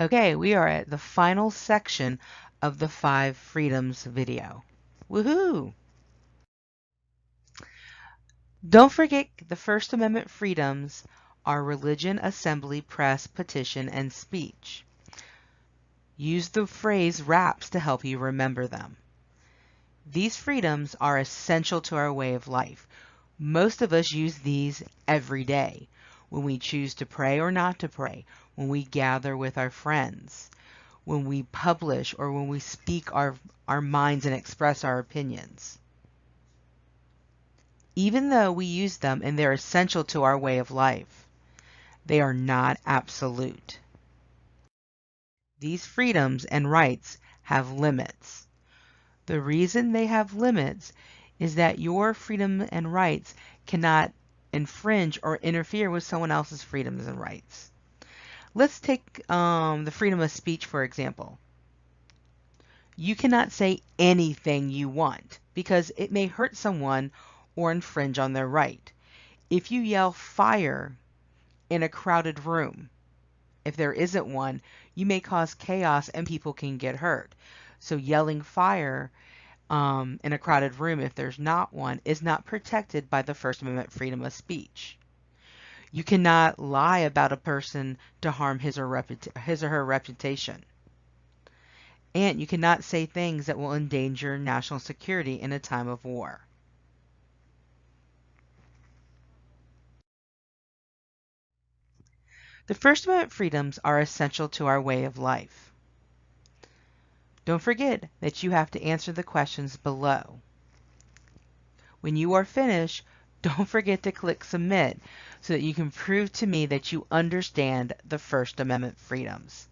Okay, we are at the final section of the 5 freedoms video. Woohoo! Don't forget the First Amendment freedoms are religion, assembly, press, petition, and speech. Use the phrase RAPS to help you remember them. These freedoms are essential to our way of life. Most of us use these every day when we choose to pray or not to pray, when we gather with our friends, when we publish or when we speak our minds and express our opinions. Even though we use them and they're essential to our way of life, they are not absolute. These freedoms and rights have limits. The reason they have limits is that your freedom and rights cannot infringe or interfere with someone else's freedoms and rights. Let's take the freedom of speech, for example. You cannot say anything you want because it may hurt someone or infringe on their right. If you yell fire in a crowded room, if there isn't one, you may cause chaos and people can get hurt. So yelling fire in a crowded room, if there's not one, is not protected by the First Amendment freedom of speech. You cannot lie about a person to harm his or her reputation. And you cannot say things that will endanger national security in a time of war. The First Amendment freedoms are essential to our way of life. Don't forget that you have to answer the questions below. When you are finished, don't forget to click submit so that you can prove to me that you understand the First Amendment freedoms.